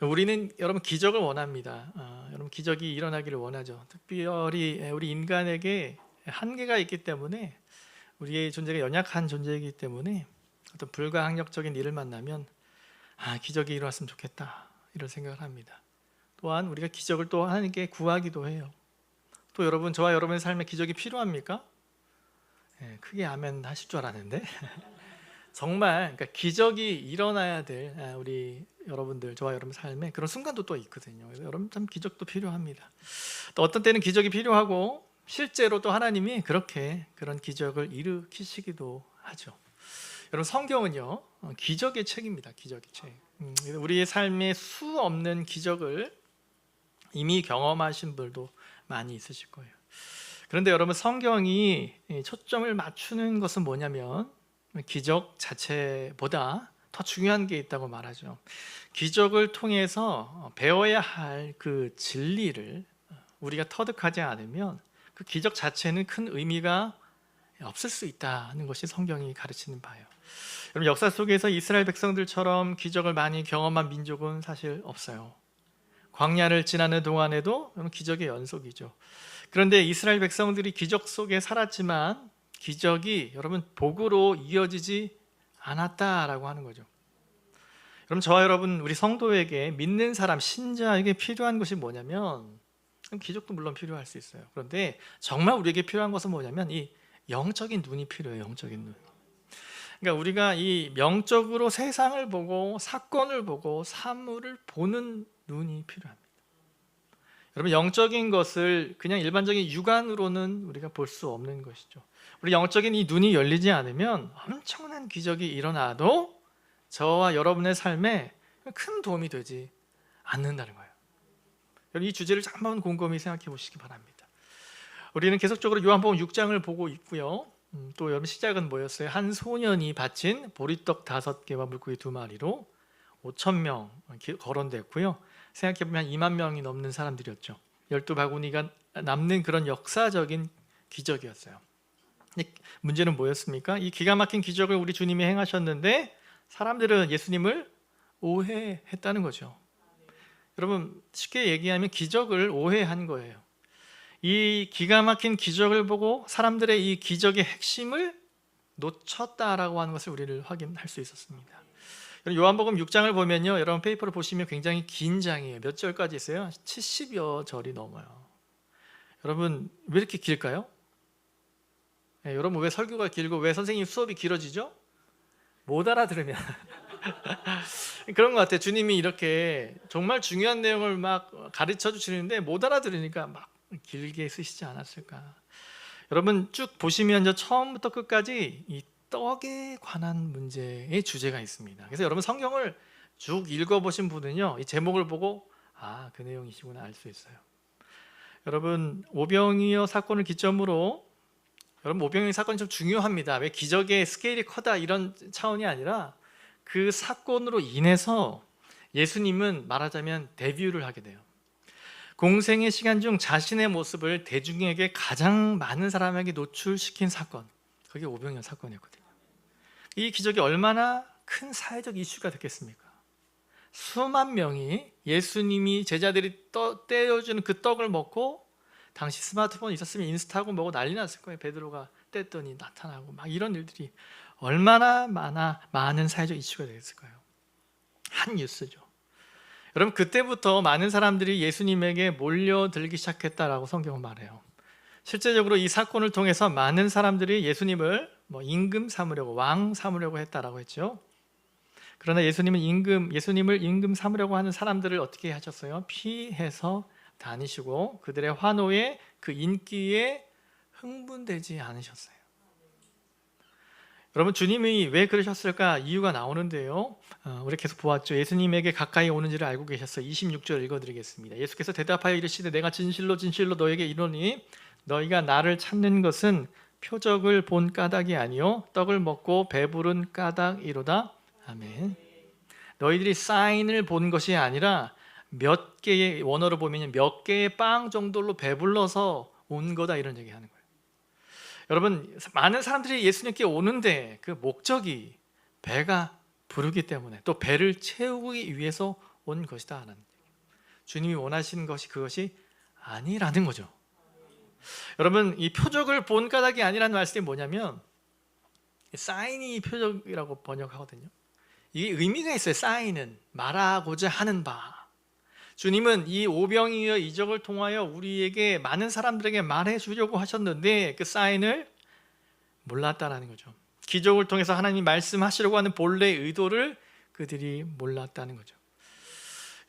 우리는 여러분 기적을 원합니다. 여러분 기적이 일어나기를 원하죠. 특별히 우리 인간에게 한계가 있기 때문에, 우리의 존재가 연약한 존재이기 때문에 어떤 불가항력적인 일을 만나면 기적이 일어났으면 좋겠다 이런 생각을 합니다. 또한 우리가 기적을 또 하나님께 구하기도 해요. 또 여러분, 저와 여러분의 삶에 기적이 필요합니까? 크게 아멘 하실 줄 알았는데 정말 그러니까 기적이 일어나야 될 우리 여러분들, 저와 여러분 삶에 그런 순간도 또 있거든요. 그래서 여러분 참 기적도 필요합니다. 또 어떤 때는 기적이 필요하고 실제로 또 하나님이 그렇게 그런 기적을 일으키시기도 하죠. 여러분 성경은요 기적의 책입니다. 기적의 책. 우리의 삶에 수 없는 기적을 이미 경험하신 분들도 많이 있으실 거예요. 그런데 여러분 성경이 초점을 맞추는 것은 뭐냐면 기적 자체보다 더 중요한 게 있다고 말하죠. 기적을 통해서 배워야 할 그 진리를 우리가 터득하지 않으면 그 기적 자체는 큰 의미가 없을 수 있다는 것이 성경이 가르치는 바예요. 여러분 역사 속에서 이스라엘 백성들처럼 기적을 많이 경험한 민족은 사실 없어요. 광야를 지나는 동안에도 기적의 연속이죠. 그런데 이스라엘 백성들이 기적 속에 살았지만 기적이 여러분 복으로 이어지지 않았다라고 하는 거죠. 여러분 저와 여러분 우리 성도에게, 믿는 사람 신자에게 필요한 것이 뭐냐면, 기적도 물론 필요할 수 있어요. 그런데 정말 우리에게 필요한 것은 뭐냐면 이 영적인 눈이 필요해요. 영적인 눈. 그러니까 우리가 이 영적으로 세상을 보고 사건을 보고 사물을 보는 눈이 필요합니다. 여러분 영적인 것을 그냥 일반적인 육안으로는 우리가 볼 수 없는 것이죠. 우리 영적인 이 눈이 열리지 않으면 엄청난 기적이 일어나도 저와 여러분의 삶에 큰 도움이 되지 않는다는 거예요. 이 주제를 한번 곰곰이 생각해 보시기 바랍니다. 우리는 계속적으로 요한복음 6장을 보고 있고요. 또 여러분 시작은 뭐였어요? 한 소년이 바친 보리떡 5개와 물고기 2마리로 5,000명 거론됐고요. 생각해보면 2만 명이 넘는 사람들이었죠. 12바구니가 남는 그런 역사적인 기적이었어요. 문제는 뭐였습니까? 이 기가 막힌 기적을 우리 주님이 행하셨는데 사람들은 예수님을 오해했다는 거죠. 여러분 쉽게 얘기하면 기적을 오해한 거예요. 이 기가 막힌 기적을 보고 사람들의 이 기적의 핵심을 놓쳤다라고 하는 것을 우리를 확인할 수 있었습니다. 요한복음 6장을 보면요, 여러분 페이퍼를 보시면 굉장히 긴 장이에요. 몇 절까지 있어요? 70여 절이 넘어요. 여러분 왜 이렇게 길까요? 여러분 왜 설교가 길고 왜 선생님 수업이 길어지죠? 못 알아들으면 그런 것 같아요. 주님이 이렇게 정말 중요한 내용을 막 가르쳐 주시는데 못 알아들으니까 막 길게 쓰시지 않았을까. 여러분 쭉 보시면 처음부터 끝까지 이 떡에 관한 문제의 주제가 있습니다. 그래서 여러분 성경을 쭉 읽어보신 분은요, 이 제목을 보고 그 내용이시구나 알 수 있어요. 여러분 오병이어 사건을 기점으로, 여러분 오병이어 사건이 좀 중요합니다. 왜 기적의 스케일이 커다 이런 차원이 아니라 그 사건으로 인해서 예수님은 말하자면 데뷔를 하게 돼요. 공생의 시간 중 자신의 모습을 대중에게 가장 많은 사람에게 노출시킨 사건, 그게 오병이어 사건이었거든요. 이 기적이 얼마나 큰 사회적 이슈가 됐겠습니까? 수만 명이 예수님이 제자들이 떼어주는 그 떡을 먹고, 당시 스마트폰 있었으면 인스타고 뭐고 난리 났을 거예요. 베드로가 뗐더니 나타나고 막 이런 일들이 얼마나 많은 사회적 이슈가 됐을까요? 한 뉴스죠. 여러분 그때부터 많은 사람들이 예수님에게 몰려들기 시작했다라고 성경은 말해요. 실제적으로 이 사건을 통해서 많은 사람들이 예수님을 임금 삼으려고, 왕 삼으려고 했다라고 했죠. 그러나 예수님을 임금 삼으려고 하는 사람들을 어떻게 하셨어요? 피해서 다니시고 그들의 환호에, 그 인기에 흥분되지 않으셨어요. 여러분 주님이 왜 그러셨을까? 이유가 나오는데요, 우리 계속 보았죠. 예수님에게 가까이 오는지를 알고 계셨어요. 26절 읽어드리겠습니다. 예수께서 대답하여 이르시되 내가 진실로 진실로 너에게 이르노니 너희가 나를 찾는 것은 표적을 본 까닭이 아니요 떡을 먹고 배부른 까닭이로다. 아멘. 너희들이 사인을 본 것이 아니라 몇 개의, 원어로 보면 몇 개의 빵 정도로 배불러서 온 거다, 이런 얘기하는 거예요. 여러분 많은 사람들이 예수님께 오는데 그 목적이 배가 부르기 때문에, 또 배를 채우기 위해서 온 것이다 하는, 주님이 원하시는 것이 그것이 아니라는 거죠. 여러분, 이 표적을 본 까닭이 아니라는 말씀이 뭐냐면, 사인이 표적이라고 번역하거든요. 이게 의미가 있어요. 사인은 말하고자 하는 바. 주님은 이 오병이어 이적을 통하여 우리에게, 많은 사람들에게 말해 주려고 하셨는데 그 사인을 몰랐다라는 거죠. 기적을 통해서 하나님이 말씀하시려고 하는 본래의 의도를 그들이 몰랐다는 거죠.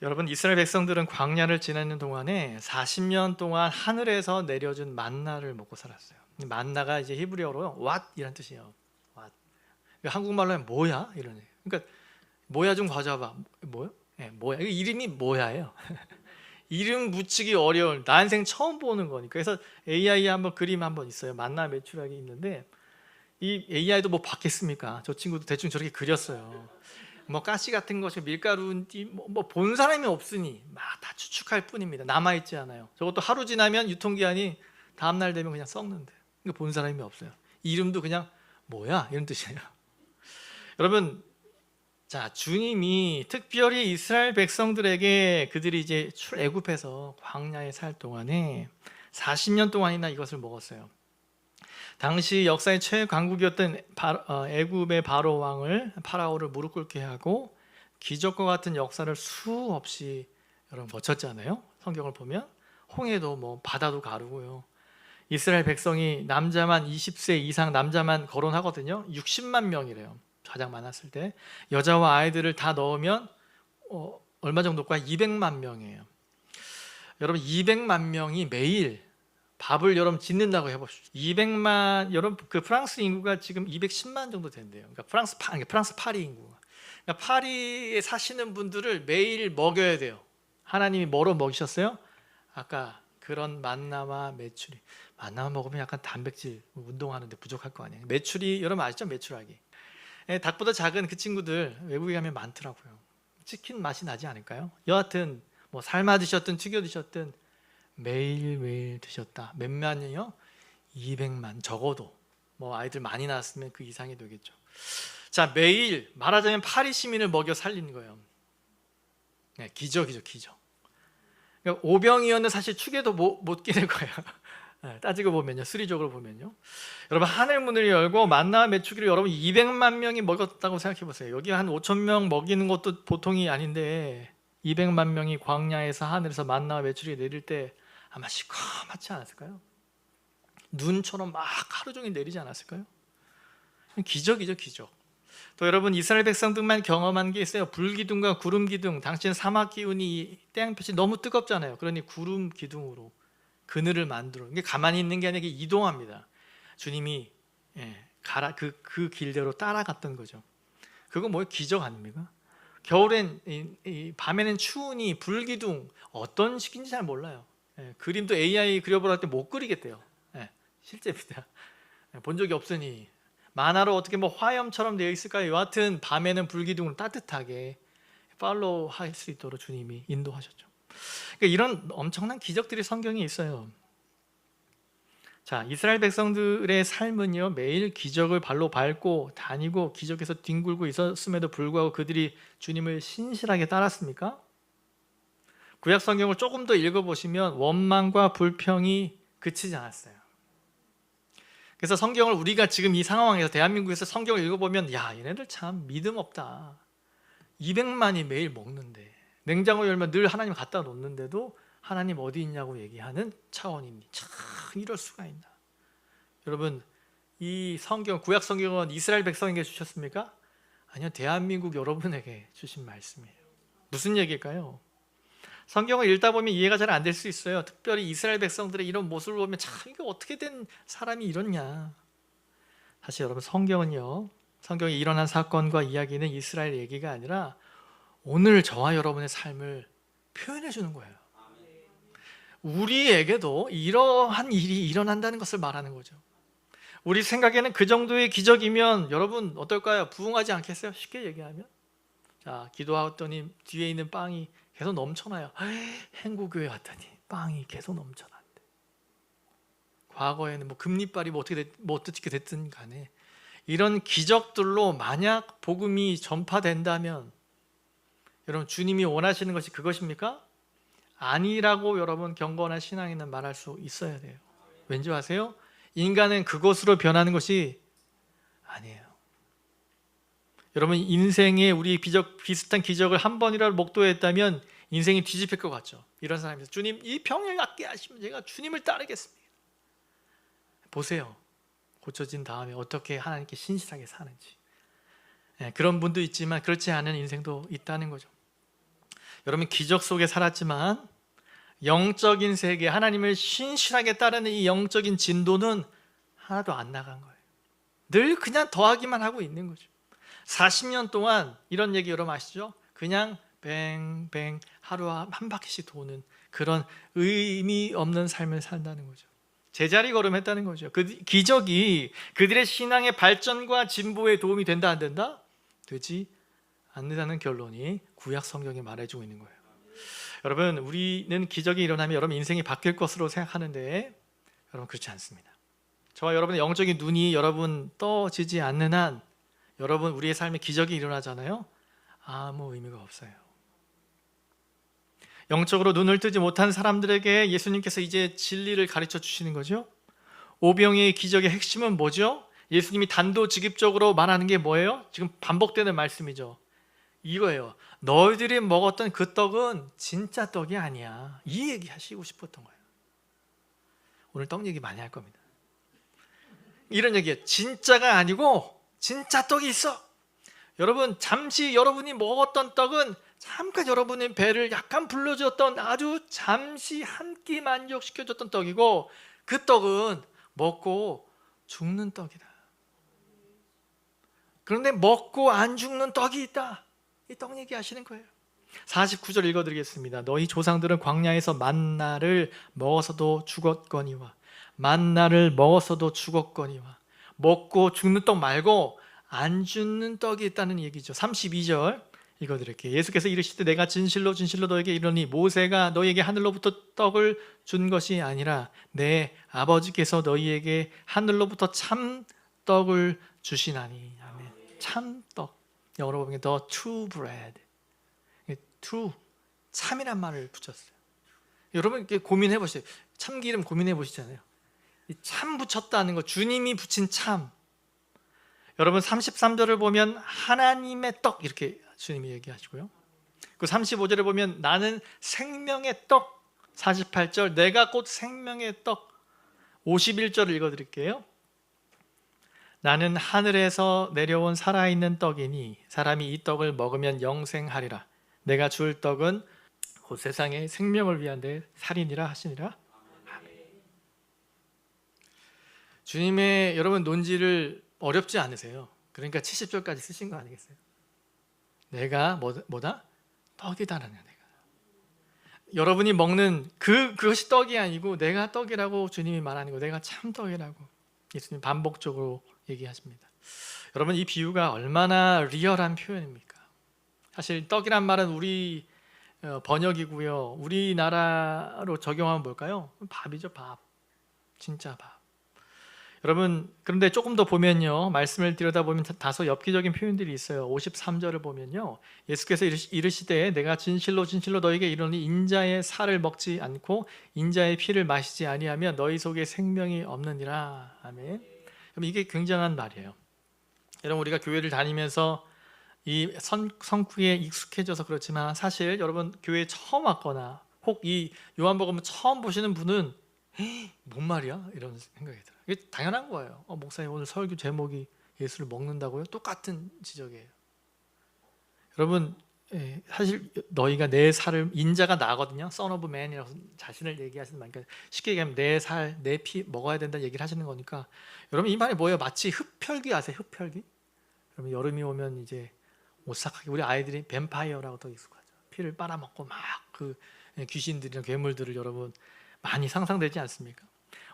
여러분, 이스라엘 백성들은 광야를 지나는 동안에 40년 동안 하늘에서 내려준 만나를 먹고 살았어요. 만나가 이제 히브리어로 what 이란 뜻이에요. what. 한국말로 하면 뭐야? 이런. 그러니까 뭐야 좀 가져와봐. 뭐요? 네, 뭐야. 이름이 뭐야예요. 이름 붙이기 어려운, 난생 처음 보는 거니까. 그래서 AI 한번 그림 한번 있어요. 만나 메추라기 있는데, 이 AI도 뭐 받겠습니까? 저 친구도 대충 저렇게 그렸어요. 뭐 가시 같은 것이 밀가루인지 뭐 본 사람이 없으니 막 다 추측할 뿐입니다. 남아있지 않아요. 저것도 하루 지나면 유통기한이 다음날 되면 그냥 썩는데, 그러니까 본 사람이 없어요. 이름도 그냥 뭐야 이런 뜻이에요. 여러분, 자, 주님이 특별히 이스라엘 백성들에게, 그들이 이제 출애굽해서 광야에 살 동안에 40년 동안이나 이것을 먹었어요. 당시 역사의 최강국이었던 애굽의 바로 왕을, 파라오를 무릎 꿇게 하고 기적과 같은 역사를 수없이 여러분 거쳤잖아요. 성경을 보면 홍해도 뭐 바다도 가르고요. 이스라엘 백성이 남자만 20세 이상 남자만 거론하거든요. 60만 명이래요. 가장 많았을 때. 여자와 아이들을 다 넣으면 얼마 정도일까요? 200만 명이에요. 여러분, 200만 명이 매일 밥을 여러분 짓는다고 해봅시다. 200만, 여러분 그 프랑스 인구가 지금 210만 정도 된대요. 그러니까 프랑스 파리 인구가. 그러니까 파리에 사시는 분들을 매일 먹여야 돼요. 하나님이 뭐로 먹이셨어요? 아까 그런 만나와 메추리. 만나 먹으면 약간 단백질, 운동하는데 부족할 거 아니에요. 메추리, 여러분 아시죠? 메추라기. 닭보다 작은 그 친구들 외국에 가면 많더라고요. 치킨 맛이 나지 않을까요? 여하튼 뭐 삶아 드셨든 튀겨 드셨든 매일매일 드셨다. 몇만이요? 200만. 적어도 뭐 아이들 많이 낳았으면 그 이상이 되겠죠. 자, 매일 말하자면 파리 시민을 먹여 살린 거예요. 네, 기적이죠, 기적. 그러니까 오병이어는 사실 축에도 못 끼는 거예요. 네, 따지고 보면요, 수리적으로 보면요. 여러분, 하늘 문을 열고 만나와 메추기를 여러분 200만 명이 먹었다고 생각해 보세요. 여기 한 5천 명 먹이는 것도 보통이 아닌데 200만 명이 광야에서 하늘에서 만나와 메추기 내릴 때 아마 시커멓지 않았을까요? 눈처럼 막 하루 종일 내리지 않았을까요? 기적이죠, 기적. 또 여러분, 이스라엘 백성들만 경험한 게 있어요. 불기둥과 구름기둥. 당시엔 사막 기운이, 태양빛이 너무 뜨겁잖아요. 그러니 구름 기둥으로 그늘을 만들어. 이게 가만히 있는 게 아니라 이게 이동합니다. 주님이 그 길대로 따라갔던 거죠. 그거 뭐예요? 기적 아닙니까? 겨울엔 밤에는 추우니 불기둥, 어떤 식인지 잘 몰라요. 그림도 AI 그려보라 할 때 못 그리겠대요. 실제입니다. 본 적이 없으니. 만화로 어떻게 뭐 화염처럼 되어 있을까요? 여하튼 밤에는 불기둥으로 따뜻하게 팔로우 할 수 있도록 주님이 인도하셨죠. 그러니까 이런 엄청난 기적들이 성경에 있어요. 자, 이스라엘 백성들의 삶은요, 매일 기적을 발로 밟고 다니고 기적에서 뒹굴고 있었음에도 불구하고 그들이 주님을 신실하게 따랐습니까? 구약 성경을 조금 더 읽어보시면 원망과 불평이 그치지 않았어요. 그래서 성경을 우리가 지금 이 상황에서 대한민국에서 성경을 읽어보면, 야, 얘네들 참 믿음 없다. 200만이 매일 먹는데, 냉장고 열면 늘 하나님 갖다 놓는데도 하나님 어디 있냐고 얘기하는 차원이니, 참 이럴 수가 있나. 여러분, 이 성경, 구약 성경은 이스라엘 백성에게 주셨습니까? 아니요, 대한민국 여러분에게 주신 말씀이에요. 무슨 얘기일까요? 성경을 읽다 보면 이해가 잘 안 될 수 있어요. 특별히 이스라엘 백성들의 이런 모습을 보면 참 이게 어떻게 된 사람이 이렇냐. 사실 여러분, 성경은요, 성경에 일어난 사건과 이야기는 이스라엘 얘기가 아니라 오늘 저와 여러분의 삶을 표현해 주는 거예요. 우리에게도 이러한 일이 일어난다는 것을 말하는 거죠. 우리 생각에는 그 정도의 기적이면 여러분 어떨까요? 부응하지 않겠어요? 쉽게 얘기하면. 자, 기도하더니 뒤에 있는 빵이 계속 넘쳐나요. 행구교회 왔더니 빵이 계속 넘쳐난대. 과거에는 뭐 금리빨이 뭐 어떻게 됐든 간에 이런 기적들로 만약 복음이 전파된다면 여러분 주님이 원하시는 것이 그것입니까? 아니라고 여러분 경건한 신앙인은 말할 수 있어야 돼요. 왠지 아세요? 인간은 그것으로 변하는 것이 아니에요. 여러분 인생에 우리 비슷한 기적을 한 번이라도 목도했다면 인생이 뒤집힐 것 같죠. 이런 사람이 주님 이 병을 낫게 하시면 제가 주님을 따르겠습니다. 보세요. 고쳐진 다음에 어떻게 하나님께 신실하게 사는지. 그런 분도 있지만 그렇지 않은 인생도 있다는 거죠. 여러분 기적 속에 살았지만 영적인 세계, 하나님을 신실하게 따르는 이 영적인 진도는 하나도 안 나간 거예요. 늘 그냥 더하기만 하고 있는 거죠. 40년 동안 이런 얘기 여러분 아시죠? 그냥 뱅뱅 하루 한 바퀴씩 도는 그런 의미 없는 삶을 산다는 거죠. 제자리 걸음했다는 거죠. 그 기적이 그들의 신앙의 발전과 진보에 도움이 된다 안 된다? 되지 않는다는 결론이 구약 성경이 말해주고 있는 거예요. 여러분 우리는 기적이 일어나면 여러분 인생이 바뀔 것으로 생각하는데 여러분 그렇지 않습니다. 저와 여러분의 영적인 눈이 여러분 떠지지 않는 한 여러분 우리의 삶에 기적이 일어나잖아요. 아무 의미가 없어요. 영적으로 눈을 뜨지 못한 사람들에게 예수님께서 이제 진리를 가르쳐 주시는 거죠. 오병이의 기적의 핵심은 뭐죠? 예수님이 단도직입적으로 말하는 게 뭐예요? 지금 반복되는 말씀이죠. 이거예요. 너희들이 먹었던 그 떡은 진짜 떡이 아니야. 이 얘기 하시고 싶었던 거예요. 오늘 떡 얘기 많이 할 겁니다. 이런 얘기예요. 진짜가 아니고 진짜 떡이 있어. 여러분 잠시 여러분이 먹었던 떡은 잠깐 여러분의 배를 약간 불러줬던 아주 잠시 한 끼 만족시켜줬던 떡이고 그 떡은 먹고 죽는 떡이다. 그런데 먹고 안 죽는 떡이 있다. 이 떡 얘기하시는 거예요. 49절 읽어드리겠습니다. 너희 조상들은 광야에서 만나를 먹어서도 죽었거니와 만나를 먹어서도 죽었거니와 먹고 죽는 떡 말고 안 죽는 떡이 있다는 얘기죠. 32절 읽어드릴게요. 예수께서 이르시되 내가 진실로 진실로 너에게 이르노니 모세가 너희에게 하늘로부터 떡을 준 것이 아니라 내 아버지께서 너희에게 하늘로부터 참 떡을 주시나니. 아멘. 참떡. 영어로 보면 the true bread. true 참이란 말을 붙였어요. 여러분 이렇게 고민해 보세요. 참기름 고민해 보시잖아요. 이 참 붙였다는 거, 주님이 붙인 참. 여러분 33절을 보면 하나님의 떡 이렇게 주님이 얘기하시고요. 그 35절에 보면 나는 생명의 떡. 48절 내가 곧 생명의 떡. 51절 읽어드릴게요. 나는 하늘에서 내려온 살아있는 떡이니 사람이 이 떡을 먹으면 영생하리라. 내가 줄 떡은 곧 세상의 생명을 위한 내 살이니라 하시니라. 아멘. 주님의 여러분 논지를 어렵지 않으세요? 그러니까 70절까지 쓰신 거 아니겠어요? 내가 뭐다? 떡이다라는 내가. 여러분이 먹는 그것이 떡이 아니고 내가 떡이라고 주님이 말하는 거. 내가 참 떡이라고 예수님 반복적으로 얘기하십니다. 여러분 이 비유가 얼마나 리얼한 표현입니까? 사실 떡이란 말은 우리 번역이고요. 우리나라로 적용하면 뭘까요? 밥이죠. 밥. 진짜 밥. 여러분 그런데 조금 더 보면요. 말씀을 들여다보면 다소 엽기적인 표현들이 있어요. 53절을 보면요. 예수께서 이르시되 내가 진실로 진실로 너에게 이르노니 인자의 살을 먹지 않고 인자의 피를 마시지 아니하면 너희 속에 생명이 없느니라. 아멘. 그럼 이게 굉장한 말이에요. 여러분 우리가 교회를 다니면서 이 성구에 익숙해져서 그렇지만 사실 여러분 교회에 처음 왔거나 혹 이 요한복음을 처음 보시는 분은 뭔 말이야? 이런 생각이 들어요. 이게 당연한 거예요. 목사님 오늘 설교 제목이 예수를 먹는다고요? 똑같은 지적이에요. 여러분 사실 너희가 내 살을 인자가 나거든요. Son of Man이라고 자신을 얘기하시는 말. 그러니까 쉽게 얘기하면 내 살, 내 피 먹어야 된다는 얘기를 하시는 거니까 여러분 이 말이 뭐예요? 마치 흡혈귀 아세요? 흡혈귀? 여러분 여름이 오면 이제 오싹하게 우리 아이들이 뱀파이어라고 더 익숙하죠. 피를 빨아먹고 막 그 귀신들이나 괴물들을 여러분 많이 상상되지 않습니까?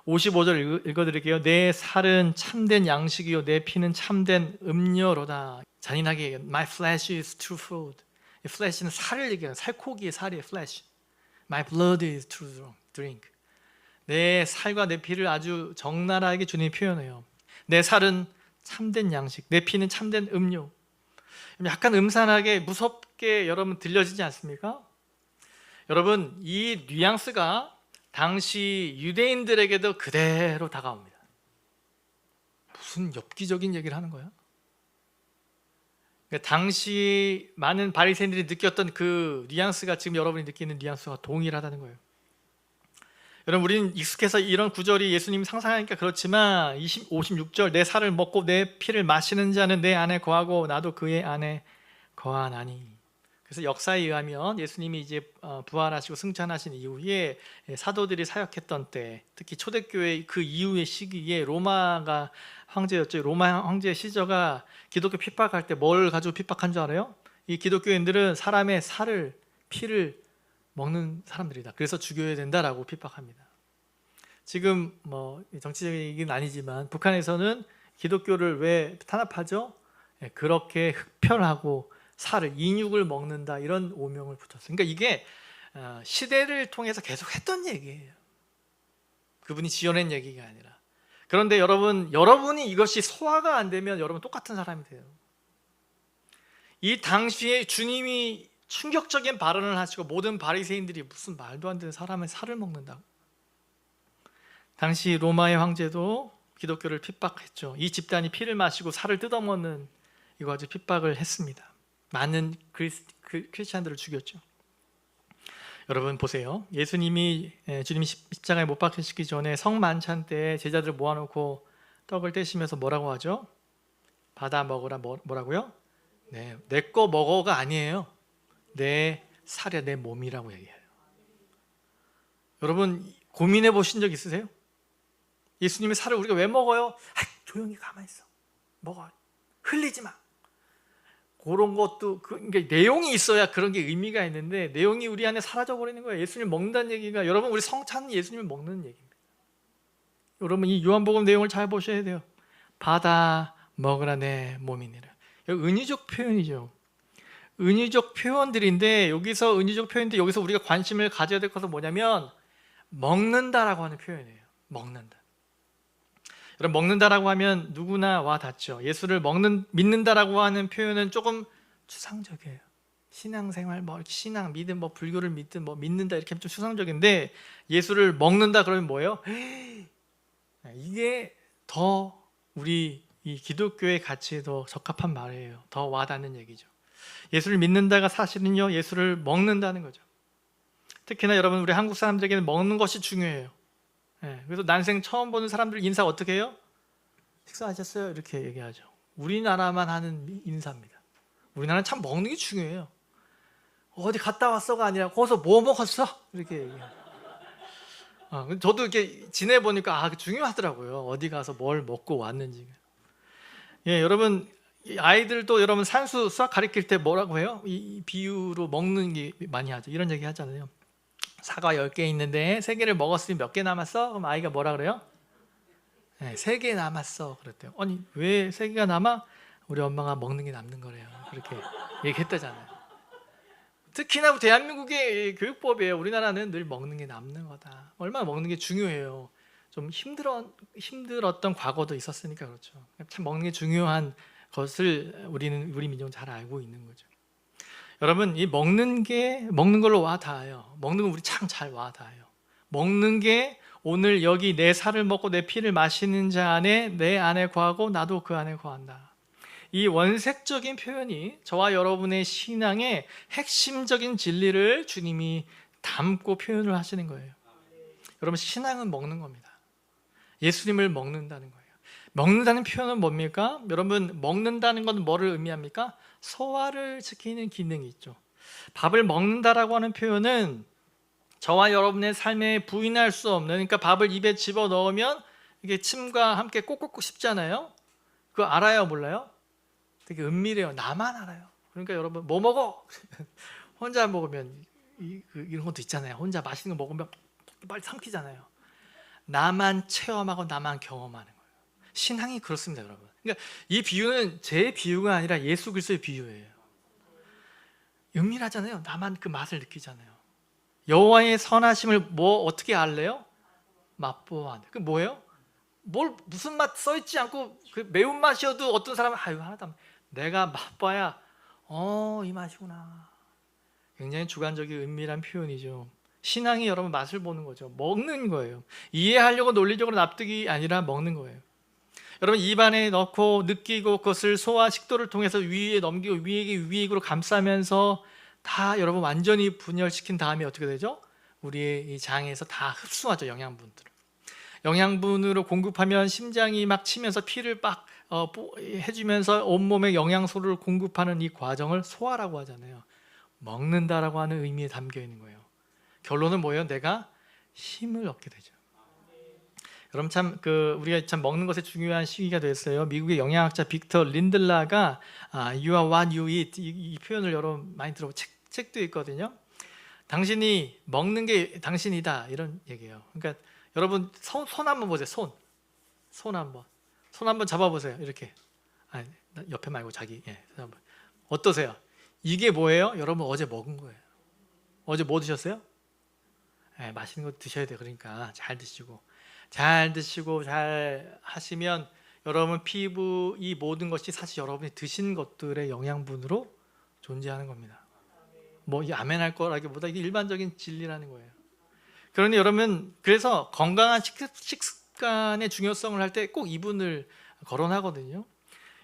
55절 읽어드릴게요. 내 살은 참된 양식이요 내 피는 참된 음료로다. 잔인하게 얘기해요. My flesh is true food. 이 flesh는 살을 얘기해요. 살코기의 살이에요. flesh. My blood is true drink. 내 살과 내 피를 아주 적나라하게 주님이 표현해요. 내 살은 참된 양식, 내 피는 참된 음료. 약간 음산하게 무섭게 새롭게 여러분 들려지지 않습니까? 여러분, 이 뉘앙스가 당시 유대인들에게도 그대로 다가옵니다. 무슨 엽기적인 얘기를 하는 거야? 그러니까 당시 많은 바리새인들이 느꼈던 그 뉘앙스가 지금 여러분이 느끼는 뉘앙스와 동일하다는 거예요. 여러분, 우리는 익숙해서 이런 구절이 예수님이 상상하니까 그렇지만 56절, 내 살을 먹고 내 피를 마시는 자는 내 안에 거하고 나도 그의 안에 거하나니. 그래서 역사에 의하면 예수님이 이제 부활하시고 승천하신 이후에 사도들이 사역했던 때, 특히 초대교회 그 이후의 시기에 로마가 황제였죠. 로마 황제 시저가 기독교 핍박할 때 뭘 가지고 핍박한 줄 알아요? 이 기독교인들은 사람의 살을, 피를 먹는 사람들이다. 그래서 죽여야 된다라고 핍박합니다. 지금 뭐 정치적인 얘기는 아니지만 북한에서는 기독교를 왜 탄압하죠? 그렇게 흑혈하고 살을, 인육을 먹는다, 이런 오명을 붙였어요. 그러니까 이게 시대를 통해서 계속 했던 얘기예요. 그분이 지어낸 얘기가 아니라. 그런데 여러분이 이것이 소화가 안 되면 여러분 똑같은 사람이 돼요. 이 당시에 주님이 충격적인 발언을 하시고 모든 바리새인들이 무슨 말도 안 되는 사람의 살을 먹는다고. 당시 로마의 황제도 기독교를 핍박했죠. 이 집단이 피를 마시고 살을 뜯어먹는 이거 아주 핍박을 했습니다. 많은 크리스찬들을 죽였죠. 여러분 보세요. 예수님이 주님이 십자가에 못 박히시기 전에 성만찬 때 제자들을 모아놓고 떡을 떼시면서 뭐라고 하죠? 받아 먹으라. 뭐라고요? 네, 내 거 먹어가 아니에요. 내 살이야, 내 몸이라고 얘기해요. 여러분 고민해 보신 적 있으세요? 예수님의 살을 우리가 왜 먹어요? 조용히 가만히 있어. 먹어. 흘리지 마. 그런 것도 그러니까 내용이 있어야 그런 게 의미가 있는데 내용이 우리 안에 사라져 버리는 거예요. 예수님 먹는다는 얘기가, 여러분 우리 성찬은 예수님을 먹는 얘기입니다. 여러분 이 요한복음 내용을 잘 보셔야 돼요. 받아 먹으라 내 몸이니라. 여기 은유적 표현이죠. 은유적 표현들인데 여기서 은유적 표현인데 여기서 우리가 관심을 가져야 될 것은 뭐냐면 먹는다라고 하는 표현이에요. 먹는다. 여러분 먹는다라고 하면 누구나 와 닿죠. 예수를 믿는다라고 하는 표현은 조금 추상적이에요. 신앙생활, 신앙, 믿음, 불교를 믿든 믿는다 이렇게 하면 좀 추상적인데 예수를 먹는다 그러면 뭐예요? 이게 더 우리 이 기독교의 가치에 더 적합한 말이에요. 더 와닿는 얘기죠. 예수를 믿는다가 사실은요 예수를 먹는다는 거죠. 특히나 여러분 우리 한국 사람들에게는 먹는 것이 중요해요. 그래서 난생 처음 보는 사람들 인사 어떻게 해요? 식사하셨어요? 이렇게 얘기하죠. 우리나라만 하는 인사입니다. 우리나라는 참 먹는 게 중요해요. 어디 갔다 왔어가 아니라 거기서 뭐 먹었어? 이렇게 얘기해요. 저도 이렇게 지내보니까 중요하더라고요. 어디 가서 뭘 먹고 왔는지. 여러분 아이들도 여러분 산수 수학 가르칠 때 뭐라고 해요? 이 비유로 먹는 게 많이 하죠. 이런 얘기 하잖아요. 사과 10개 있는데 3개를 먹었으니 몇 개 남았어? 그럼 아이가 뭐라 그래요? 3개 남았어 그랬대요. 아니 왜 3개가 남아? 우리 엄마가 먹는 게 남는 거래요. 그렇게 얘기했다잖아요. 특히나 대한민국의 교육법이에요. 우리나라는 늘 먹는 게 남는 거다. 얼마나 먹는 게 중요해요. 좀 힘들었던 과거도 있었으니까 그렇죠. 참 먹는 게 중요한 것을 우리 민족은 잘 알고 있는 거죠. 여러분 이 먹는 걸로 와 닿아요. 먹는 건 우리 참 잘 와 닿아요. 먹는 게 오늘 여기 내 살을 먹고 내 피를 마시는 자 안에 내 안에 거하고 나도 그 안에 거한다. 이 원색적인 표현이 저와 여러분의 신앙의 핵심적인 진리를 주님이 담고 표현을 하시는 거예요. 여러분 신앙은 먹는 겁니다. 예수님을 먹는다는 거예요. 먹는다는 표현은 뭡니까? 여러분 먹는다는 건 뭐를 의미합니까? 소화를 시키는 기능이 있죠. 밥을 먹는다라고 하는 표현은 저와 여러분의 삶에 부인할 수 없는, 그러니까 밥을 입에 집어넣으면 이게 침과 함께 꼭꼭꼭 씹잖아요. 그거 알아요 몰라요? 되게 은밀해요. 나만 알아요. 그러니까 여러분 뭐 먹어? 혼자 먹으면 이런 것도 있잖아요. 혼자 맛있는 거 먹으면 빨리 삼키잖아요. 나만 체험하고 나만 경험하는 거예요. 신앙이 그렇습니다 여러분. 그러니까 이 비유는 제 비유가 아니라 예수 그리스도의 비유예요. 은밀하잖아요. 나만 그 맛을 느끼잖아요. 여호와의 선하심을 어떻게 알래요? 맛보아. 그 뭐예요? 무슨 맛 써있지 않고 그 매운맛이어도 어떤 사람은 하나도 내가 맛봐야 이 맛이구나. 굉장히 주관적인 은밀한 표현이죠. 신앙이 여러분 맛을 보는 거죠. 먹는 거예요. 이해하려고 논리적으로 납득이 아니라 먹는 거예요. 여러분 입안에 넣고 느끼고 그것을 소화 식도를 통해서 위에 넘기고 위액으로 감싸면서 다 여러분 완전히 분열시킨 다음에 어떻게 되죠? 우리의 이 장에서 다 흡수하죠. 영양분들을. 영양분으로 공급하면 심장이 막 치면서 피를 막 해주면서 온몸에 영양소를 공급하는 이 과정을 소화라고 하잖아요. 먹는다라고 하는 의미에 담겨 있는 거예요. 결론은 뭐예요? 내가 힘을 얻게 되죠. 여러분 참 우리가 참 먹는 것에 중요한 시기가 됐어요. 미국의 영양학자 빅터 린들라가 You are what you eat 이 표현을 여러분 많이 들어보고 책도 있거든요. 당신이 먹는 게 당신이다 이런 얘기예요. 그러니까 여러분 손 한번 보세요. 손 한번 잡아보세요. 이렇게 옆에 말고 자기 한번. 어떠세요? 이게 뭐예요? 여러분 어제 먹은 거예요. 어제 뭐 드셨어요? 맛있는 거 드셔야 돼요. 그러니까 잘 드시고 잘 하시면 여러분 피부 이 모든 것이 사실 여러분이 드신 것들의 영양분으로 존재하는 겁니다. 뭐 이 아멘 할 거라기보다 이게 일반적인 진리라는 거예요. 그러니 여러분 그래서 건강한 식습관의 중요성을 할 때 꼭 이분을 거론하거든요.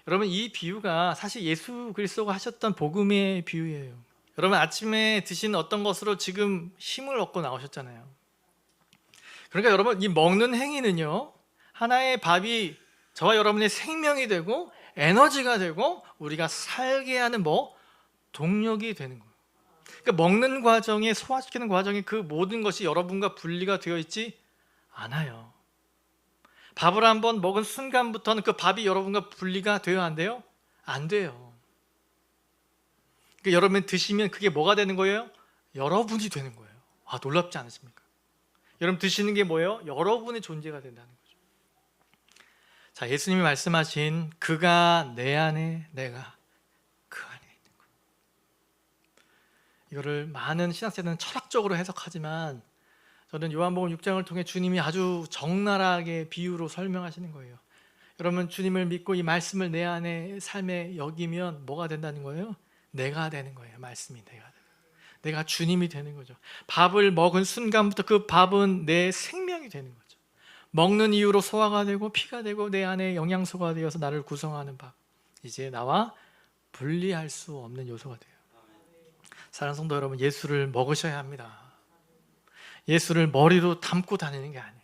여러분 이 비유가 사실 예수 그리스도가 하셨던 복음의 비유예요. 여러분 아침에 드신 어떤 것으로 지금 힘을 얻고 나오셨잖아요. 그러니까 여러분 이 먹는 행위는요 하나의 밥이 저와 여러분의 생명이 되고 에너지가 되고 우리가 살게 하는 동력이 되는 거예요. 그러니까 먹는 과정에 소화시키는 과정에 그 모든 것이 여러분과 분리가 되어 있지 않아요. 밥을 한번 먹은 순간부터는 그 밥이 여러분과 분리가 돼야 안 돼요? 안 돼요. 그러니까 여러분 드시면 그게 뭐가 되는 거예요? 여러분이 되는 거예요. 놀랍지 않으십니까? 여러분 드시는 게 뭐예요? 여러분의 존재가 된다는 거죠. 자, 예수님이 말씀하신 그가 내 안에 내가 그 안에 있는 것. 이거를 많은 신학자들은 철학적으로 해석하지만 저는 요한복음 6장을 통해 주님이 아주 적나라하게 비유로 설명하시는 거예요. 여러분 주님을 믿고 이 말씀을 내 안에 삶에 여기면 뭐가 된다는 거예요? 내가 되는 거예요. 말씀이 내가 되는 거예요. 내가 주님이 되는 거죠. 밥을 먹은 순간부터 그 밥은 내 생명이 되는 거죠. 먹는 이유로 소화가 되고 피가 되고 내 안에 영양소가 되어서 나를 구성하는 밥. 이제 나와 분리할 수 없는 요소가 돼요. 사랑하는 성도 여러분, 예수를 먹으셔야 합니다. 예수를 머리로 담고 다니는 게 아니에요.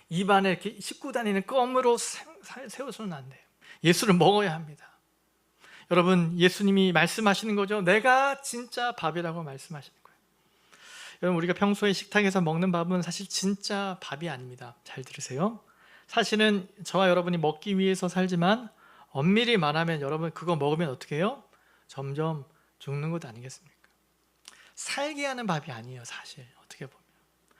입안에 이렇게 씹고 다니는 껌으로 세워서는 안 돼요. 예수를 먹어야 합니다. 여러분 예수님이 말씀하시는 거죠. 내가 진짜 밥이라고 말씀하시는 거예요. 여러분 우리가 평소에 식탁에서 먹는 밥은 사실 진짜 밥이 아닙니다. 잘 들으세요. 사실은 저와 여러분이 먹기 위해서 살지만 엄밀히 말하면 여러분 그거 먹으면 어떻게 해요? 점점 죽는 것 아니겠습니까? 살게 하는 밥이 아니에요. 사실 어떻게 보면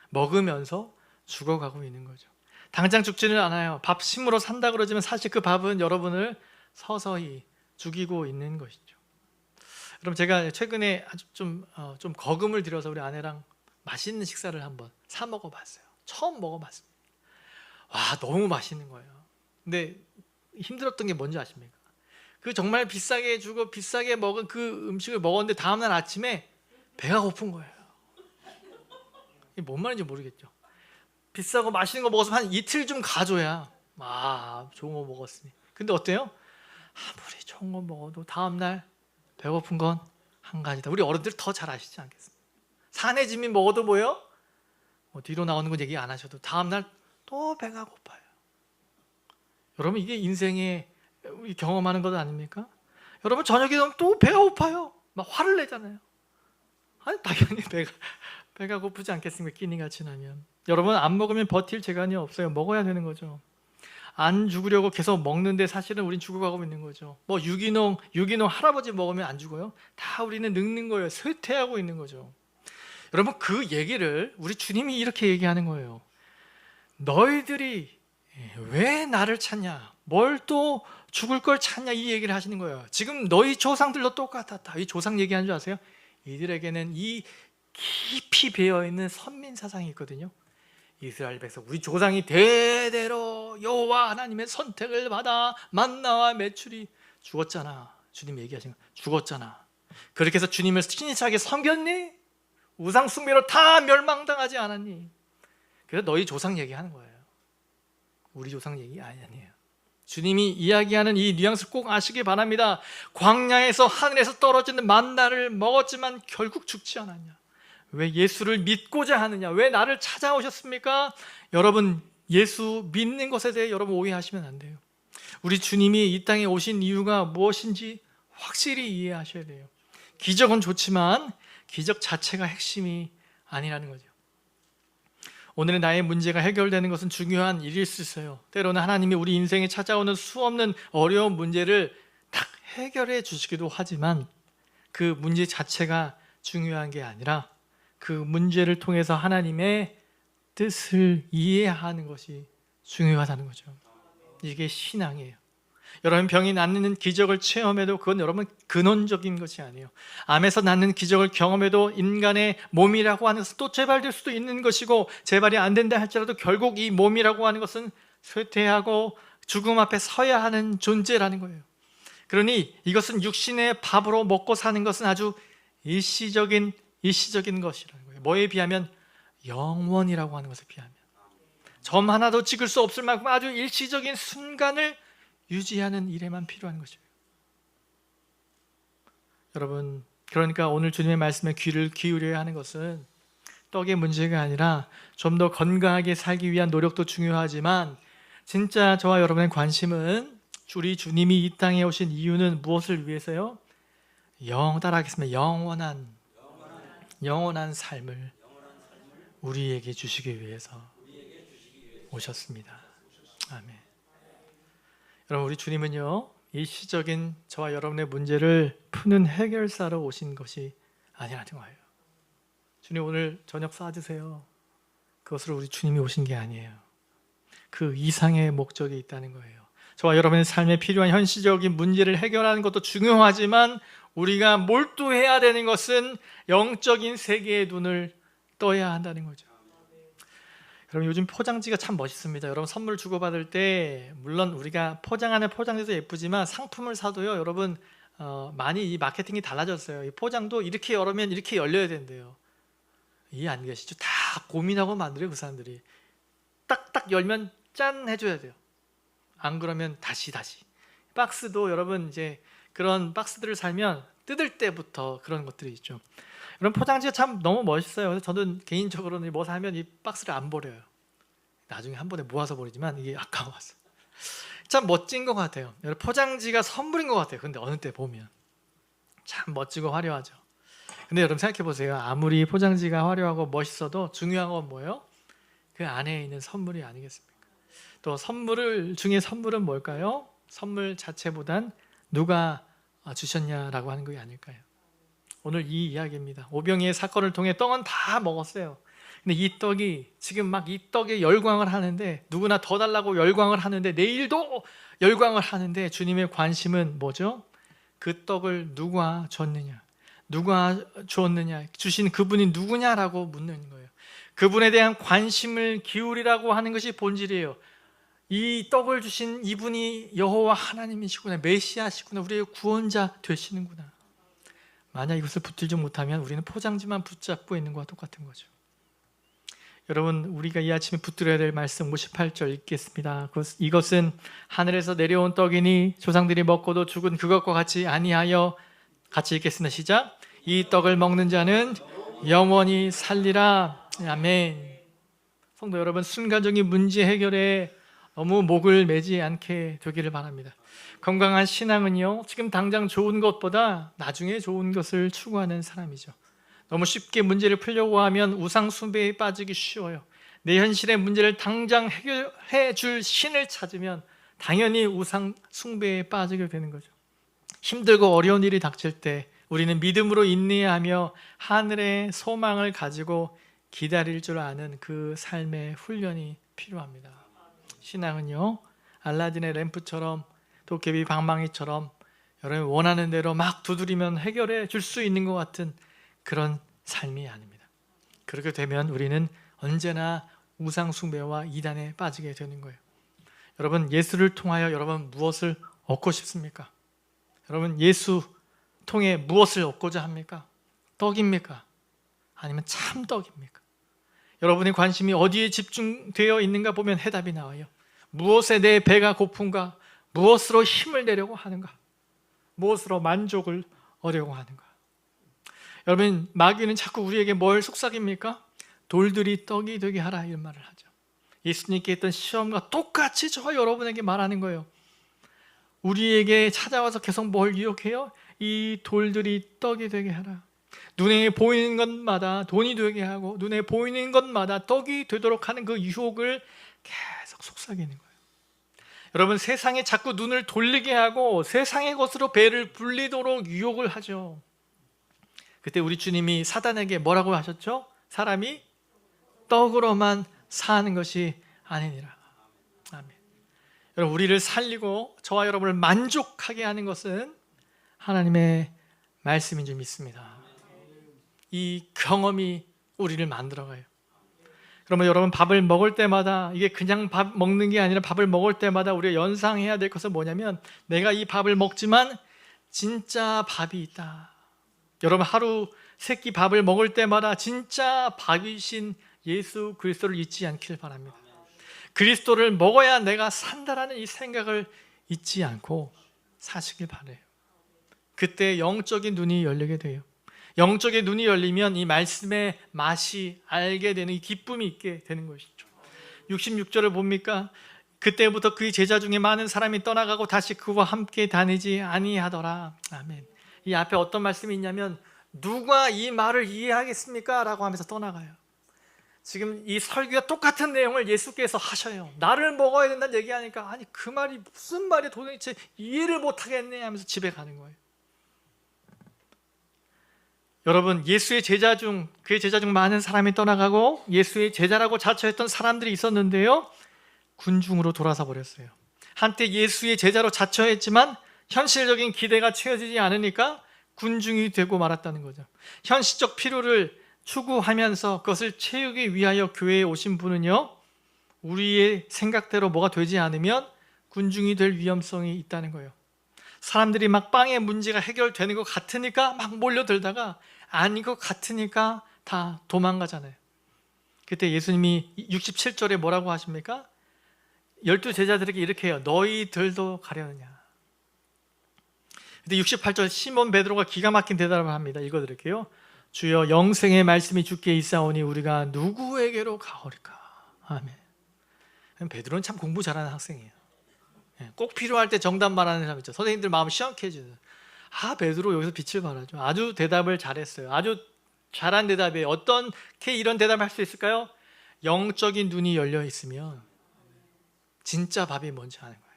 먹으면서 죽어가고 있는 거죠. 당장 죽지는 않아요. 밥심으로 산다 그러지만 사실 그 밥은 여러분을 서서히 죽이고 있는 것이죠. 여러분 제가 최근에 아주 좀 거금을 들여서 우리 아내랑 맛있는 식사를 한번 사 먹어봤어요. 처음 먹어봤습니다. 와 너무 맛있는 거예요. 근데 힘들었던 게 뭔지 아십니까? 그 정말 비싸게 주고 비싸게 먹은 그 음식을 먹었는데 다음날 아침에 배가 고픈 거예요. 이게 뭔 말인지 모르겠죠. 비싸고 맛있는 거 먹어서 한 이틀 좀 가줘야 좋은 거 먹었으니. 근데 어때요? 아무리 좋은 거 먹어도 다음날 배고픈 건 한 가지다. 우리 어른들 더 잘 아시지 않겠습니까? 산의 진미 먹어도 뭐예요? 뒤로 나오는 건 얘기 안 하셔도 다음날 또 배가 고파요. 여러분 이게 인생에 경험하는 것 아닙니까? 여러분 저녁에 되면 또 배가 고파요. 막 화를 내잖아요. 아니 당연히 배가 고프지 않겠습니까? 끼니가 지나면. 여러분 안 먹으면 버틸 재간이 없어요. 먹어야 되는 거죠. 안 죽으려고 계속 먹는데 사실은 우린 죽어가고 있는 거죠. 유기농 할아버지 먹으면 안 죽어요? 다 우리는 늙는 거예요. 쇠퇴하고 있는 거죠. 여러분 그 얘기를 우리 주님이 이렇게 얘기하는 거예요. 너희들이 왜 나를 찾냐? 뭘 또 죽을 걸 찾냐? 이 얘기를 하시는 거예요. 지금 너희 조상들도 똑같았다. 이 조상 얘기하는 줄 아세요? 이들에게는 이 깊이 배어있는 선민 사상이 있거든요. 이스라엘 백성 우리 조상이 대대로 여호와 하나님의 선택을 받아 만나와 메추리 죽었잖아. 주님 얘기하신 거 죽었잖아. 그렇게 해서 주님을 신실하게 섬겼니? 우상 숭배로 다 멸망당하지 않았니? 그래서 너희 조상 얘기하는 거예요. 우리 조상 얘기 아니에요. 주님이 이야기하는 이 뉘앙스를 꼭 아시기 바랍니다. 광야에서 하늘에서 떨어지는 만나를 먹었지만 결국 죽지 않았냐? 왜 예수를 믿고자 하느냐? 왜 나를 찾아오셨습니까? 여러분, 예수 믿는 것에 대해 여러분 오해하시면 안 돼요. 우리 주님이 이 땅에 오신 이유가 무엇인지 확실히 이해하셔야 돼요. 기적은 좋지만 기적 자체가 핵심이 아니라는 거죠. 오늘의 나의 문제가 해결되는 것은 중요한 일일 수 있어요. 때로는 하나님이 우리 인생에 찾아오는 수없는 어려운 문제를 딱 해결해 주시기도 하지만 그 문제 자체가 중요한 게 아니라 그 문제를 통해서 하나님의 뜻을 이해하는 것이 중요하다는 거죠. 이게 신앙이에요. 여러분, 병이 낫는 기적을 체험해도 그건 여러분 근원적인 것이 아니에요. 암에서 낫는 기적을 경험해도 인간의 몸이라고 하는 것은 또 재발될 수도 있는 것이고, 재발이 안 된다 할지라도 결국 이 몸이라고 하는 것은 쇠퇴하고 죽음 앞에 서야 하는 존재라는 거예요. 그러니 이것은 육신의 밥으로 먹고 사는 것은 아주 일시적인 것이라는 거예요. 뭐에 비하면 영원이라고 하는 것에 비하면 점 하나도 찍을 수 없을 만큼 아주 일시적인 순간을 유지하는 일에만 필요한 것이에요. 여러분, 그러니까 오늘 주님의 말씀에 귀를 기울여야 하는 것은 떡의 문제가 아니라 좀 더 건강하게 살기 위한 노력도 중요하지만, 진짜 저와 여러분의 관심은 우리 주님이 이 땅에 오신 이유는 무엇을 위해서요? 따라하겠습니다. 영원한 삶을 우리에게 주시기 위해서 오셨습니다. 아멘. 여러분, 우리 주님은요, 일시적인 저와 여러분의 문제를 푸는 해결사로 오신 것이 아니라는 거예요. 주님 오늘 저녁 싸주세요. 그것으로 우리 주님이 오신 게 아니에요. 그 이상의 목적이 있다는 거예요. 저와 여러분의 삶에 필요한 현실적인 문제를 해결하는 것도 중요하지만 우리가 몰두해야 되는 것은 영적인 세계의 눈을 떠야 한다는 거죠. 여러분, 요즘 포장지가 참 멋있습니다. 여러분, 선물 주고받을 때 물론 우리가 포장하는 포장지도 예쁘지만 상품을 사도요, 여러분 많이 이 마케팅이 달라졌어요. 이 포장도 이렇게 열으면 이렇게 열려야 된대요. 이해 안 계시죠? 다 고민하고 만들어요, 그 사람들이. 딱딱 열면 짠 해줘야 돼요. 안 그러면 다시. 박스도 여러분 이제 그런 박스들을 살면 뜯을 때부터 그런 것들이 있죠. 이런 포장지가 참 너무 멋있어요. 그래서 저는 개인적으로는 뭐 사면 이 박스를 안 버려요. 나중에 한 번에 모아서 버리지만 이게 아까워서. 참 멋진 것 같아요. 포장지가 선물인 것 같아요. 근데 어느 때 보면 참 멋지고 화려하죠. 근데 여러분 생각해 보세요. 아무리 포장지가 화려하고 멋있어도 중요한 건 뭐예요? 그 안에 있는 선물이 아니겠습니까? 또 선물 중에 선물은 뭘까요? 선물 자체보단 누가 주셨냐라고 하는 게 아닐까요? 오늘 이 이야기입니다. 오병이의 사건을 통해 떡은 다 먹었어요. 근데 이 떡이 지금 막 이 떡에 열광을 하는데, 누구나 더 달라고 열광을 하는데, 내일도 열광을 하는데, 주님의 관심은 뭐죠? 그 떡을 누가 줬느냐, 누가 주었느냐, 주신 그분이 누구냐라고 묻는 거예요. 그분에 대한 관심을 기울이라고 하는 것이 본질이에요. 이 떡을 주신 이분이 여호와 하나님이시구나, 메시아시구나, 우리의 구원자 되시는구나. 만약 이것을 붙들지 못하면 우리는 포장지만 붙잡고 있는 것과 똑같은 거죠. 여러분, 우리가 이 아침에 붙들어야 될 말씀 58절 읽겠습니다. 이것은 하늘에서 내려온 떡이니 조상들이 먹고도 죽은 그것과 같이 아니하여, 같이 읽겠습니다. 시작. 이 떡을 먹는 자는 영원히 살리라. 아멘. 성도 여러분, 순간적인 문제 해결에 너무 목을 매지 않게 되기를 바랍니다. 건강한 신앙은요, 지금 당장 좋은 것보다 나중에 좋은 것을 추구하는 사람이죠. 너무 쉽게 문제를 풀려고 하면 우상 숭배에 빠지기 쉬워요. 내 현실의 문제를 당장 해결해 줄 신을 찾으면 당연히 우상 숭배에 빠지게 되는 거죠. 힘들고 어려운 일이 닥칠 때 우리는 믿음으로 인내하며 하늘의 소망을 가지고 기다릴 줄 아는 그 삶의 훈련이 필요합니다. 신앙은요, 알라딘의 램프처럼, 도깨비 방망이처럼 여러분 원하는 대로 막 두드리면 해결해 줄 수 있는 것 같은 그런 삶이 아닙니다. 그렇게 되면 우리는 언제나 우상 숭배와 이단에 빠지게 되는 거예요. 여러분, 예수를 통하여 여러분 무엇을 얻고 싶습니까? 여러분, 예수 통해 무엇을 얻고자 합니까? 떡입니까? 아니면 참떡입니까? 여러분의 관심이 어디에 집중되어 있는가 보면 해답이 나와요. 무엇에 내 배가 고픈가? 무엇으로 힘을 내려고 하는가? 무엇으로 만족을 얻으려고 하는가? 여러분, 마귀는 자꾸 우리에게 뭘 속삭입니까? 돌들이 떡이 되게 하라, 이런 말을 하죠. 예수님께 했던 시험과 똑같이 저 여러분에게 말하는 거예요. 우리에게 찾아와서 계속 뭘 유혹해요? 이 돌들이 떡이 되게 하라. 눈에 보이는 것마다 돈이 되게 하고 눈에 보이는 것마다 떡이 되도록 하는 그 유혹을 계속 속삭이는 거예요. 여러분, 세상에 자꾸 눈을 돌리게 하고 세상의 것으로 배를 불리도록 유혹을 하죠. 그때 우리 주님이 사단에게 뭐라고 하셨죠? 사람이 떡으로만 사는 것이 아니니라. 아멘. 여러분, 우리를 살리고 저와 여러분을 만족하게 하는 것은 하나님의 말씀인 줄 믿습니다. 이 경험이 우리를 만들어가요. 그러면 여러분, 밥을 먹을 때마다 이게 그냥 밥 먹는 게 아니라 밥을 먹을 때마다 우리가 연상해야 될 것은 뭐냐면 내가 이 밥을 먹지만 진짜 밥이 있다. 여러분, 하루 세 끼 밥을 먹을 때마다 진짜 밥이신 예수 그리스도를 잊지 않길 바랍니다. 그리스도를 먹어야 내가 산다라는 이 생각을 잊지 않고 사시길 바라요. 그때 영적인 눈이 열리게 돼요. 영적인 눈이 열리면 이 말씀의 맛이 알게 되는 이 기쁨이 있게 되는 것이죠. 66절을 봅니까? 그때부터 그의 제자 중에 많은 사람이 떠나가고 다시 그와 함께 다니지 아니하더라. 아멘. 이 앞에 어떤 말씀이 있냐면 누가 이 말을 이해하겠습니까? 라고 하면서 떠나가요. 지금 이 설교와 똑같은 내용을 예수께서 하셔요. 나를 먹어야 된다는 얘기하니까 아니 그 말이 무슨 말이 도대체 이해를 못하겠네 하면서 집에 가는 거예요. 여러분, 예수의 제자 중 그의 제자 중 많은 사람이 떠나가고 예수의 제자라고 자처했던 사람들이 있었는데요, 군중으로 돌아서 버렸어요. 한때 예수의 제자로 자처했지만 현실적인 기대가 채워지지 않으니까 군중이 되고 말았다는 거죠. 현실적 필요를 추구하면서 그것을 채우기 위하여 교회에 오신 분은요, 우리의 생각대로 뭐가 되지 않으면 군중이 될 위험성이 있다는 거예요. 사람들이 막 빵의 문제가 해결되는 것 같으니까 막 몰려들다가 아닌 것 같으니까 다 도망가잖아요. 그때 예수님이 67절에 뭐라고 하십니까? 12 제자들에게 이렇게 해요. 너희들도 가려느냐. 근데 68절 시몬 베드로가 기가 막힌 대답을 합니다. 읽어드릴게요. 주여, 영생의 말씀이 주께 있사오니 우리가 누구에게로 가오리까? 아멘. 베드로는 참 공부 잘하는 학생이에요. 꼭 필요할 때 정답 말하는 사람 있죠. 선생님들 마음 시원케 해주는. 베드로 여기서 빛을 발하죠. 아주 대답을 잘했어요. 아주 잘한 대답이에요. 어떻게 이런 대답을 할 수 있을까요? 영적인 눈이 열려 있으면 진짜 밥이 뭔지 아는 거예요.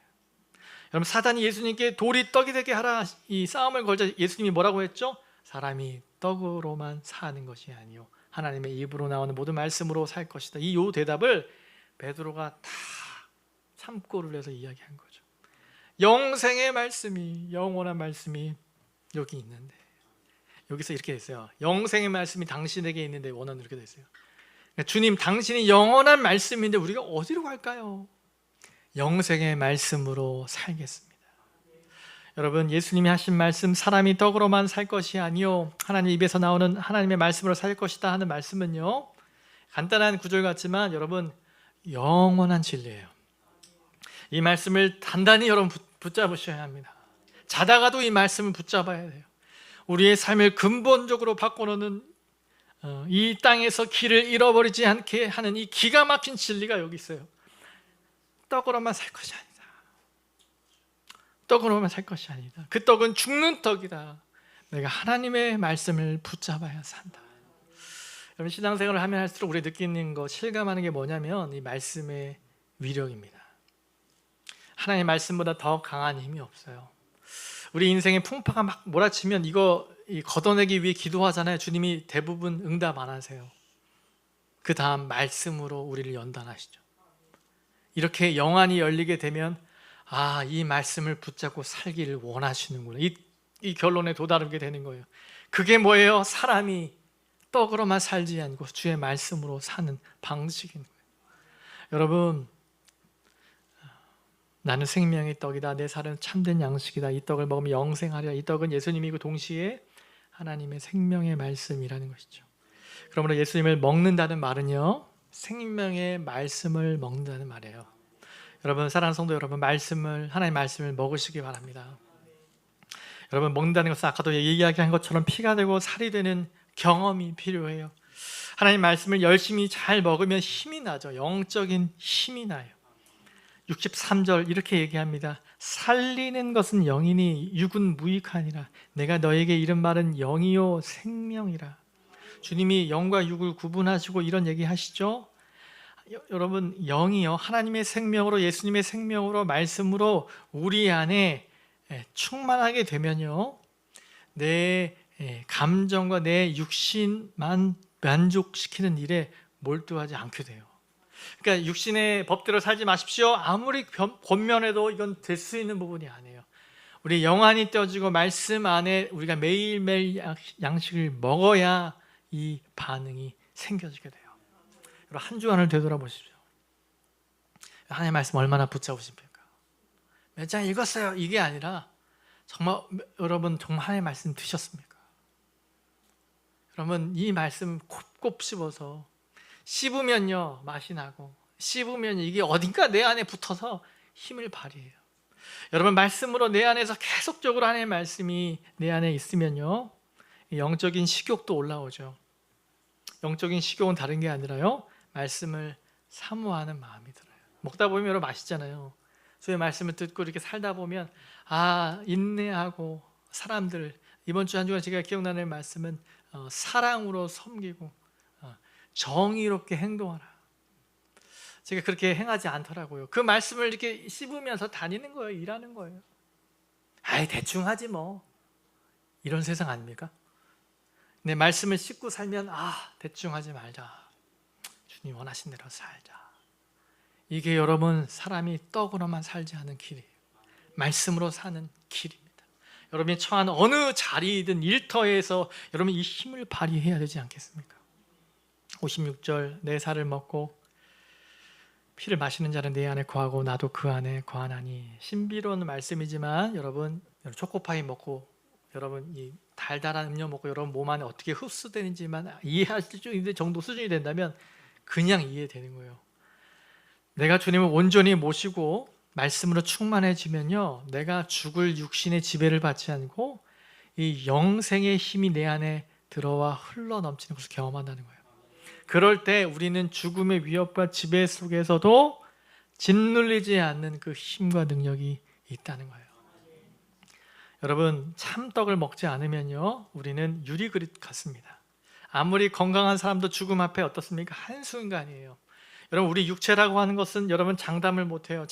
여러분, 사단이 예수님께 돌이 떡이 되게 하라 이 싸움을 걸자 예수님이 뭐라고 했죠? 사람이 떡으로만 사는 것이 아니요 하나님의 입으로 나오는 모든 말씀으로 살 것이다. 이 대답을 베드로가 다 참고를 해서 이야기한 거죠. 영생의 말씀이, 영원한 말씀이 여기 있는데, 여기서 이렇게 됐어요. 영생의 말씀이 당신에게 있는데 원어는 이렇게 됐어요. 그러니까 주님, 당신이 영원한 말씀인데 우리가 어디로 갈까요? 영생의 말씀으로 살겠습니다. 여러분, 예수님이 하신 말씀, 사람이 떡으로만 살 것이 아니요 하나님 입에서 나오는 하나님의 말씀으로 살 것이다 하는 말씀은요, 간단한 구절 같지만 여러분 영원한 진리예요. 이 말씀을 단단히 여러분 붙잡으셔야 합니다. 자다가도 이 말씀을 붙잡아야 돼요. 우리의 삶을 근본적으로 바꿔놓는 이 땅에서 길을 잃어버리지 않게 하는 이 기가 막힌 진리가 여기 있어요. 떡으로만 살 것이 아니다. 떡으로만 살 것이 아니다. 그 떡은 죽는 떡이다. 내가 하나님의 말씀을 붙잡아야 산다. 여러분, 신앙생활을 하면 할수록 우리 느끼는 거, 실감하는 게 뭐냐면 이 말씀의 위력입니다. 하나님의 말씀보다 더 강한 힘이 없어요. 우리 인생에 풍파가 막 몰아치면 이거 걷어내기 위해 기도하잖아요. 주님이 대부분 응답 안 하세요. 그 다음 말씀으로 우리를 연단하시죠. 이렇게 영안이 열리게 되면 이 말씀을 붙잡고 살기를 원하시는구나. 이 결론에 도달하게 되는 거예요. 그게 뭐예요? 사람이 떡으로만 살지 않고 주의 말씀으로 사는 방식인 거예요. 여러분, 나는 생명의 떡이다. 내 살은 참된 양식이다. 이 떡을 먹으면 영생하리라. 이 떡은 예수님이고 동시에 하나님의 생명의 말씀이라는 것이죠. 그러므로 예수님을 먹는다는 말은요, 생명의 말씀을 먹는다는 말이에요. 여러분, 사랑하는 성도 여러분, 하나님의 말씀을 먹으시기 바랍니다. 여러분, 먹는다는 것은 아까도 이야기한 것처럼 피가 되고 살이 되는 경험이 필요해요. 하나님 말씀을 열심히 잘 먹으면 힘이 나죠. 영적인 힘이 나요. 63절 이렇게 얘기합니다. 살리는 것은 영이니 육은 무익하니라. 내가 너에게 이른 말은 영이요 생명이라. 주님이 영과 육을 구분하시고 이런 얘기 하시죠. 여러분, 영이요, 하나님의 생명으로, 예수님의 생명으로, 말씀으로 우리 안에 충만하게 되면요, 내 감정과 내 육신만 만족시키는 일에 몰두하지 않게 돼요. 그러니까 육신의 법대로 살지 마십시오. 아무리 권면해도 이건 될 수 있는 부분이 아니에요. 우리 영안이 떼어지고 말씀 안에 우리가 매일매일 양식을 먹어야 이 반응이 생겨지게 돼요. 한 주간을 되돌아보십시오. 하나님의 말씀 얼마나 붙잡으십니까? 몇 장 읽었어요, 이게 아니라 정말 여러분 정말 하나님의 말씀 드셨습니까? 여러분, 이 말씀 곱곱 씹어서 씹으면요 맛이 나고, 씹으면 이게 어딘가 내 안에 붙어서 힘을 발휘해요. 여러분, 말씀으로 내 안에서 계속적으로 하나님의 말씀이 내 안에 있으면요, 영적인 식욕도 올라오죠. 영적인 식욕은 다른 게 아니라요, 말씀을 사모하는 마음이 들어요. 먹다 보면 여러분 맛있잖아요. 주의 말씀을 듣고 이렇게 살다 보면 인내하고, 사람들, 이번 주 한 주간 제가 기억나는 말씀은 사랑으로 섬기고 정의롭게 행동하라. 제가 그렇게 행하지 않더라고요. 그 말씀을 이렇게 씹으면서 다니는 거예요. 일하는 거예요. 대충 하지 뭐, 이런 세상 아닙니까? 내 말씀을 씹고 살면 대충 하지 말자, 주님 원하신 대로 살자. 이게 여러분, 사람이 떡으로만 살지 않은 길이에요. 말씀으로 사는 길입니다. 여러분이 처한 어느 자리이든 일터에서 여러분 이 힘을 발휘해야 되지 않겠습니까? 56절, 내 살을 먹고 피를 마시는 자는 내 안에 거하고 나도 그 안에 거하나니. 신비로운 말씀이지만 여러분 초코파이 먹고, 여러분 이 달달한 음료 먹고 여러분 몸 안에 어떻게 흡수되는지만 이해하실 정도 수준이 된다면 그냥 이해되는 거예요. 내가 주님을 온전히 모시고 말씀으로 충만해지면요, 내가 죽을 육신의 지배를 받지 않고 이 영생의 힘이 내 안에 들어와 흘러 넘치는 것을 경험한다는 거예요. 그럴 때 우리는 죽음의 위협과 지배 속에서도 짓눌리지 않는 그 힘과 능력이 있다는 거예요. 여러분, 참떡을 먹지 않으면요, 우리는 유리그릇 같습니다. 아무리 건강한 사람도 죽음 앞에 어떻습니까? 한순간이에요. 여러분, 우리 육체라고 하는 것은 여러분 장담을 못해요.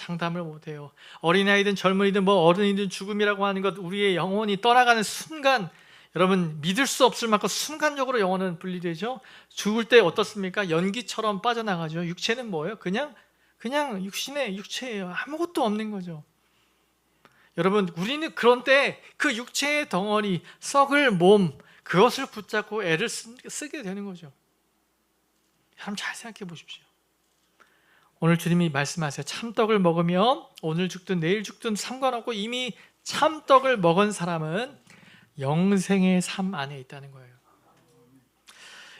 어린아이든 젊은이든 어른이든 죽음이라고 하는 것, 우리의 영혼이 떠나가는 순간, 여러분 믿을 수 없을 만큼 순간적으로 영혼은 분리되죠. 죽을 때 어떻습니까? 연기처럼 빠져나가죠. 육체는 뭐예요? 그냥 육신의 육체예요. 아무것도 없는 거죠. 여러분, 우리는 그런 때 그 육체의 덩어리, 썩을 몸, 그것을 붙잡고 애를 쓰게 되는 거죠. 여러분, 잘 생각해 보십시오. 오늘 주님이 말씀하세요. 참떡을 먹으면 오늘 죽든 내일 죽든 상관없고 이미 참떡을 먹은 사람은 영생의 삶 안에 있다는 거예요.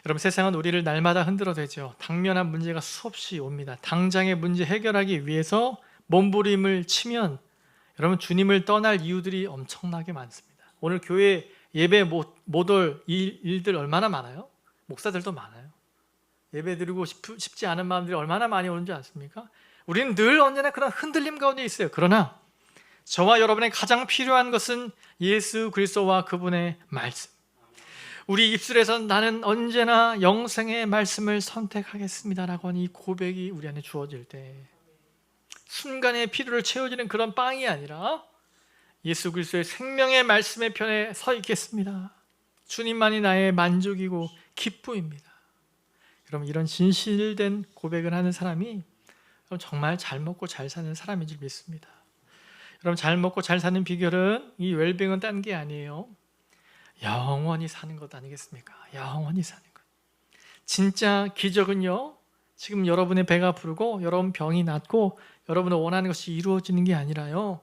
여러분, 세상은 우리를 날마다 흔들어대죠. 당면한 문제가 수없이 옵니다. 당장의 문제 해결하기 위해서 몸부림을 치면 여러분, 주님을 떠날 이유들이 엄청나게 많습니다. 오늘 교회 예배 못 올 일들 얼마나 많아요? 목사들도 많아요. 예배 드리고 싶지 않은 마음들이 얼마나 많이 오는지 아십니까? 우리는 늘 언제나 그런 흔들림 가운데 있어요. 그러나 저와 여러분의 가장 필요한 것은 예수 그리스도와 그분의 말씀. 우리 입술에서 나는 언제나 영생의 말씀을 선택하겠습니다라고 하는 이 고백이 우리 안에 주어질 때, 순간의 필요를 채워지는 그런 빵이 아니라 예수 그리스도의 생명의 말씀의 편에 서 있겠습니다. 주님만이 나의 만족이고 기쁨입니다. 여러분, 이런 진실된 고백을 하는 사람이 정말 잘 먹고 잘 사는 사람인 줄 믿습니다. 여러분, 잘 먹고 잘 사는 비결은, 이 웰빙은 딴 게 아니에요. 영원히 사는 것 아니겠습니까? 영원히 사는 것. 진짜 기적은요, 지금 여러분의 배가 부르고 여러분 병이 낫고 여러분이 원하는 것이 이루어지는 게 아니라요,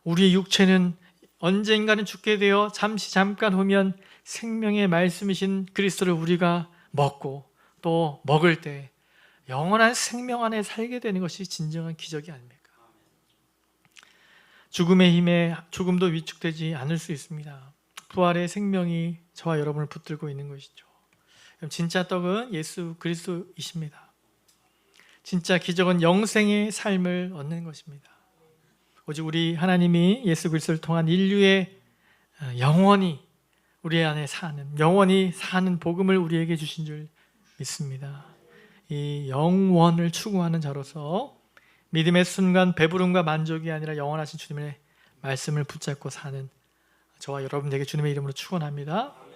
우리의 육체는 언젠가는 죽게 되어 잠깐 후면 생명의 말씀이신 그리스도를 우리가 먹고 또 먹을 때 영원한 생명 안에 살게 되는 것이 진정한 기적이 아닙니까? 죽음의 힘에 조금도 위축되지 않을 수 있습니다. 부활의 생명이 저와 여러분을 붙들고 있는 것이죠. 진짜 떡은 예수 그리스도이십니다. 진짜 기적은 영생의 삶을 얻는 것입니다. 오직 우리 하나님이 예수 그리스도를 통한 인류의 영원히 우리 안에 사는, 영원히 사는 복음을 우리에게 주신 줄 믿습니다. 이 영원을 추구하는 자로서 믿음의 순간 배부름과 만족이 아니라 영원하신 주님의 말씀을 붙잡고 사는 저와 여러분 되게 주님의 이름으로 축원합니다.